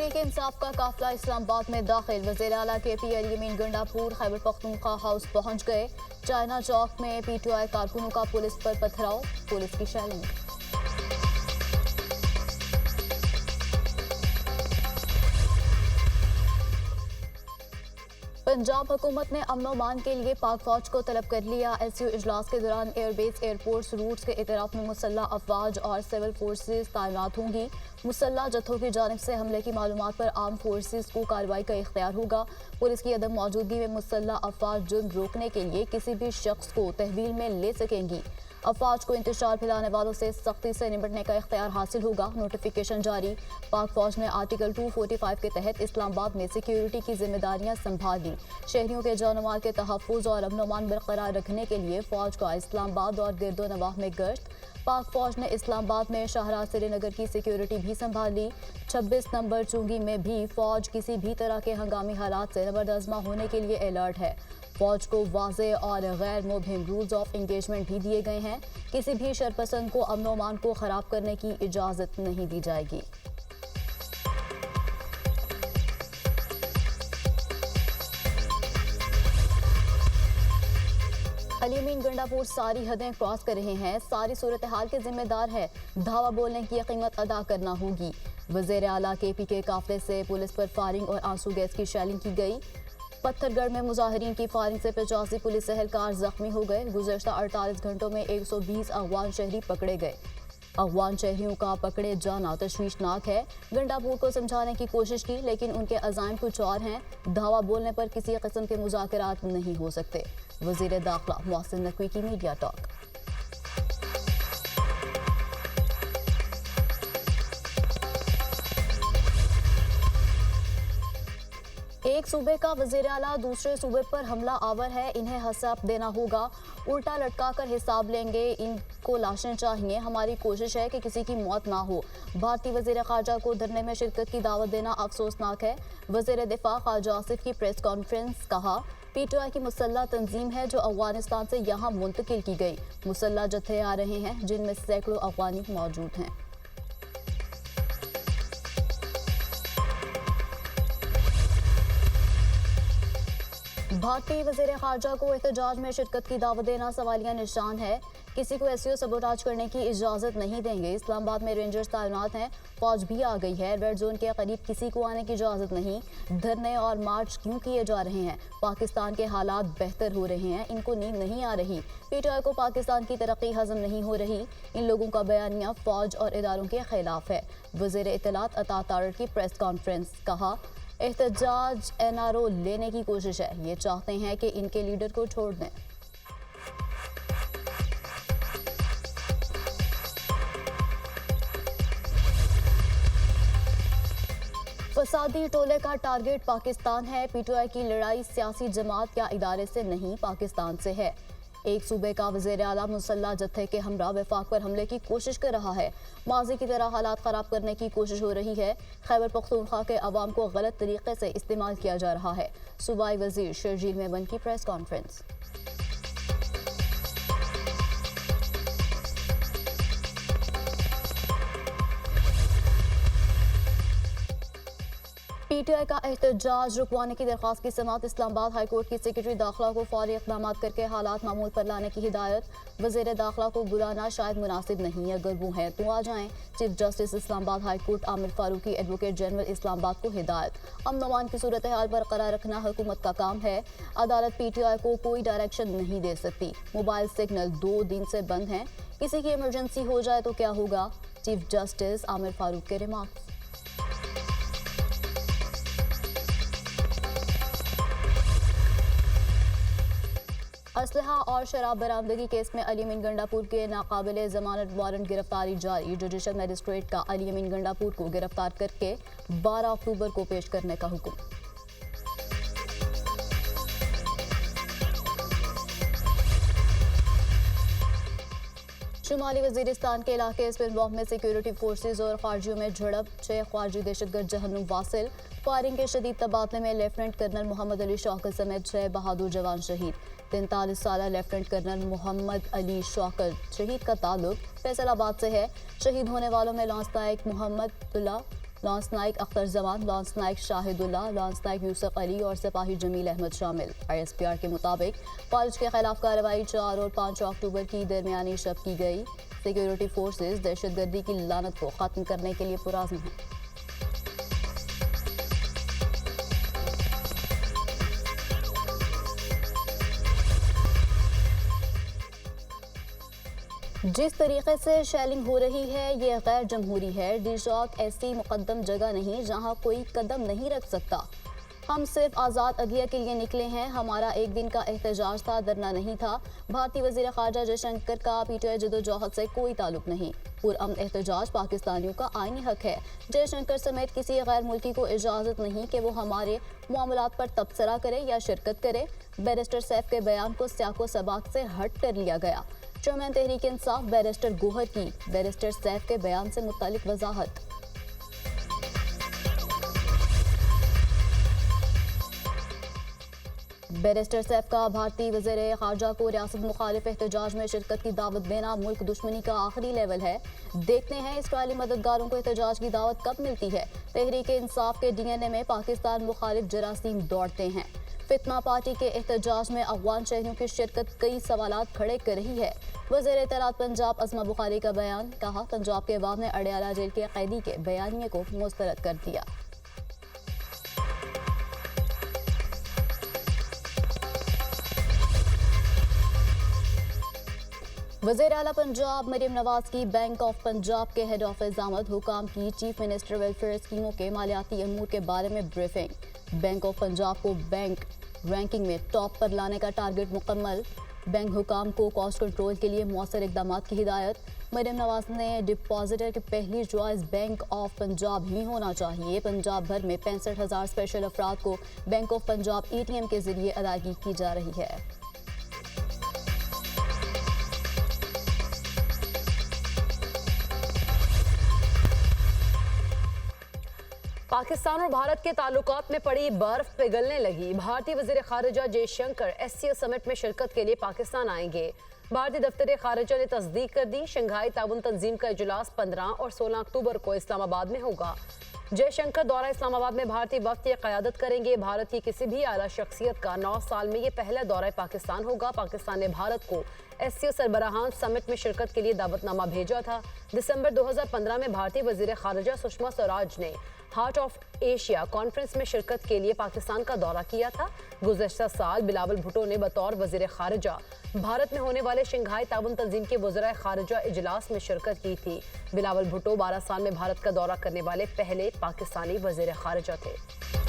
तहरीक इंसाफ का काफिला इस्लामाबाद में दाखिल। वज़ीर आला KP अली अमीन गंडापुर खैबर पख्तूनख्वा हाउस पहुंच गए। चाइना चौक में PTI कारकुनों का पुलिस पर पथराव, पुलिस की शेलिंग। पंजाब हुकूमत ने अमन अमान के लिए पाक फौज को तलब कर लिया। SU इजलास के दौरान एयरबेस एयरपोर्ट्स रूट्स के इतराफ में मुसल्लह अफवाज और सिविल फोर्सेज तैनात होंगी। मुसल्लह जत्थों की जानिब से हमले की मालूमात पर आर्म फोर्सेज को कार्रवाई का इख्तियार होगा। पुलिस की अदम मौजूदगी में मुसल्लह अफवाज जुर्म रोकने के लिए किसी भी शख्स को तहवील में ले सकेंगी। अफवाज को इंतशार फैलाने वालों से सख्ती से निपटने का इख्तियार हासिल होगा। नोटिफिकेशन जारी। पाक फौज ने आर्टिकल 245 के तहत इस्लामाबाद में सिक्योरिटी की जिम्मेदारियां संभाल ली। शहरियों के जान माल के तहफ़्फ़ुज़ और अमन अमान बरकरार रखने के लिए फौज का इस्लामाबाद और गिरदो नवाह में गश्त। पाक फौज ने इस्लामाबाद में शाहराह श्रीनगर की सिक्योरिटी भी संभाल ली। 26 नंबर चुंगी में भी फौज किसी भी तरह के हंगामी हालात से नबरदज़मा होने के लिए अलर्ट है। फौज को वाज़े और गैर मुबहिम रूल्स ऑफ इंगेजमेंट भी दिए गए हैं। किसी भी शरपसंद को अमन ओ अमान को खराब करने की इजाज़त नहीं दी जाएगी। अली अमीन गंडापुर सारी हदें क्रॉस कर रहे हैं, सारी सूरत हाल के जिम्मेदार है, धावा बोलने की कीमत अदा करना होगी। वज़ीर आला KP के काफिले से पुलिस पर फायरिंग और आंसू गैस की शेलिंग की गई। पत्थरगढ़ में मुजाहिरीन की फायरिंग से 85 पुलिस एहलकार जख्मी हो गए। गुज़श्ता 48 घंटों में 120 अफगान शहरी पकड़े गए। अफगान शहरियों का पकड़े जाना तशवीशनाक है। गंडापुर को समझाने की कोशिश की, लेकिन उनके अज़ाइम कुछ और हैं। धावा बोलने पर किसी किस्म के मुज़ाकरात नहीं हो सकते। वज़ीर दाखिला मोहसिन नकवी की मीडिया टॉक। एक सूबे का वज़ीर आला दूसरे सूबे पर हमला आवर है, इन्हें हिसाब देना होगा। उल्टा लटका कर हिसाब लेंगे, इनको लाशें चाहिए। हमारी कोशिश है कि किसी की मौत ना हो। भारतीय वज़ीर ख़ारजा को धरने में शिरकत की दावत देना अफसोसनाक है। वज़ीर दिफा ख्वाजा आसिफ की प्रेस कॉन्फ्रेंस। कहा, PTI की मुसल्लह तंजीम है जो अफगानिस्तान से यहाँ मुंतकिल की गई। मुसल्लह जत्थे आ रहे हैं जिनमें सैकड़ों अफगानी मौजूद हैं। भारतीय वज़ीर ख़ारजा को एहतजाज में शिरकत की दावत देना सवालिया निशान है। किसी को SU सबोटाज करने की इजाज़त नहीं देंगे। इस्लामाबाद में रेंजर्स तैनात हैं, फौज भी आ गई है। रेड जोन के करीब किसी को आने की इजाज़त नहीं। धरने और मार्च क्यों किए जा रहे हैं? पाकिस्तान के हालात बेहतर हो रहे हैं, इनको नींद नहीं आ रही। PTI को पाकिस्तान की तरक्की हजम नहीं हो रही। इन लोगों का बयानिया फौज और इदारों के खिलाफ है। वज़ीर इत्तलात अता तारड़ की प्रेस कॉन्फ्रेंस। कहा, एहतजाज NRO लेने की कोशिश है, ये चाहते हैं कि इनके लीडर को छोड़ दें। फसादी टोले का टारगेट पाकिस्तान है। PTI की लड़ाई सियासी जमात या इदारे से नहीं, पाकिस्तान से है। एक सूबे का वज़ीर आला मुसल्लह जत्थे के हमरा वफाक पर हमले की कोशिश कर रहा है। माजी की तरह हालात ख़राब करने की कोशिश हो रही है। खैबर पख्तूनख्वा के अवाम को गलत तरीके से इस्तेमाल किया जा रहा है। सूबाई वज़ीर शर्जील मेमन की प्रेस कॉन्फ्रेंस। PTI का एहतजाज रुकवाने की दरख्वास्त की समाअत। इस्लामाबाद हाई कोर्ट की सेक्रेटरी दाखिला को फौरी इक़दाम करके हालात मामूल पर लाने की हिदायत। वज़ीर दाखिला को बुलाना शायद मुनासिब नहीं, अगर वो हैं तो आ जाएं। Chief justice Islamabad high court Aamir Farooqui advocate general Islamabad को हिदायत। अमन अमान की सूरत हाल बरकरार रखना हुकूमत का काम है। अदालत PTI को कोई डायरेक्शन नहीं दे सकती। मोबाइल सिग्नल 2 दिन से बंद हैं, किसी की इमरजेंसी हो जाए तो क्या होगा? चीफ जस्टिस आमिर फारूक के रिमार्क्स। असलहा और शराब बरामदगी केस में अली अमीन गंडापुर के नाकाबिले जमानत वारंट गिरफ्तारी जारी। जुडिशल मजिस्ट्रेट का अली अमीन गंडापुर को गिरफ्तार करके 12 अक्टूबर को पेश करने का हुक्म। शुमाली वजीरिस्तान के इलाके स्पिनबॉक में सिक्योरिटी फोर्सेज और खारजियों में झड़प। 6 खारजी दहशतगर्द जहन्नुम वासिल। फायरिंग के शदीद तबादले में लेफ्टिनेंट कर्नल मोहम्मद अली शौकत समेत 6 बहादुर जवान शहीद। 43 साल लेफ्टिनेंट कर्नल मोहम्मद अली शौकत शहीद का ताल्लुक फैसलाबाद से है। शहीद होने वालों में lance Naik Mohammad lance Naik Akhtar Zaman, lance Naik Shahidullah, lance Naik Yusuf Ali और सिपाही जमील अहमद शामिल। ISPR के मुताबिक फौज के खिलाफ कार्रवाई 4 और 5 अक्टूबर की दरमियानी शब की गई। सिक्योरिटी फोर्सेज दहशतगर्दी की लानत को खत्म करने के लिए पुरअज़्म हैं। जिस तरीके से शेलिंग हो रही है ये गैर जमहूरी है। डी-चौक ऐसी मुकद्दम जगह नहीं जहां कोई कदम नहीं रख सकता। हम सिर्फ आज़ाद अदलिया के लिए निकले हैं। हमारा एक दिन का एहतजाज था, धरना नहीं था। भारतीय वज़ीर ख़ारजा जयशंकर का PTI जदोजहद से कोई ताल्लुक नहीं। पुरअमन एहतजाज पाकिस्तानियों का आईनी हक है। जयशंकर समेत किसी गैर मुल्की को इजाज़त नहीं कि वो हमारे मामलात पर तबसरा करे या शिरकत करे। बैरिस्टर सैफ के बयान को सियाको सबाक से हट कर लिया गया। चेयरमैन तहरीक इंसाफ बैरिस्टर गोहर की बैरिस्टर सैफ के बयान से मुतालिक वजाहत। बैरिस्टर सैफ का भारतीय वज़ीर ख़ारजा को रियासत मुखालिफ एहतजाज में शिरकत की दावत देना मुल्क दुश्मनी का आखिरी लेवल है। देखते हैं इसराइली मददगारों को एहतजाज की दावत कब मिलती है। तहरीक इंसाफ के DNA में पाकिस्तान मुखालिफ जरासीम दौड़ते हैं। फितना पार्टी के एहतजाज में अफगान शहरियों की शिरकत कई सवालात खड़े कर रही है। वज़ीर इत्तलात पंजाब अज़मा बुखारी का बयान, कहा पंजाब के अवाम ने अडयाला जेल के कैदी के बयानिए को मुस्तरद कर दिया। वज़ीर आला पंजाब मरीम नवाज की बैंक ऑफ पंजाब के हेड ऑफिस आमद। हुकाम की चीफ मिनिस्टर वेलफेयर स्कीमों के मालियाती अमूर के बारे में ब्रीफिंग। बैंक ऑफ पंजाब को बैंक रैंकिंग में टॉप पर लाने का टारगेट मुकम्मल। बैंक हुकाम को कॉस्ट कंट्रोल के लिए मौसर इकदाम की हिदायत। मरीम नवाज ने डिपॉजिटर की पहली चॉइस बैंक ऑफ पंजाब ही होना चाहिए। पंजाब भर में 65,000 स्पेशल अफराद को बैंक ऑफ पंजाब ATM के जरिए अदायगी की जा रही है। पाकिस्तान और भारत के ताल्लुकात में पड़ी बर्फ पिघलने लगी। भारतीय वज़ीर ख़ारजा जयशंकर SCO समिट में शिरकत के लिए पाकिस्तान आएंगे। भारतीय दफ्तर ख़ारजा ने तस्दीक कर दी। शंघाई ताउन तंजीम का इजलास 15 और 16 अक्टूबर को इस्लामाबाद में होगा। जयशंकर द्वारा इस्लामाबाद में भारतीय वक्त की क़यादत करेंगे। भारत की किसी भी आला शख्सियत का 9 साल में ये पहला दौरा पाकिस्तान होगा। पाकिस्तान ने भारत को SCO सरबराहान समिट में शिरकत के लिए दावतनामा भेजा था। दिसंबर 2015 में भारतीय वज़ीर ख़ारजा सुषमा स्वराज ने हार्ट ऑफ एशिया कॉन्फ्रेंस में शिरकत के लिए पाकिस्तान का दौरा किया था। गुज़श्ता साल बिलावल भुट्टो ने बतौर वज़ीर ख़ारजा भारत में होने वाले शंघाई ताउन तंजीम के वज़राए ख़ारजा इजलास में शिरकत की थी। बिलावल भुट्टो 12 साल में भारत का दौरा करने वाले पहले पाकिस्तानी वज़ीर ख़ारजा थे।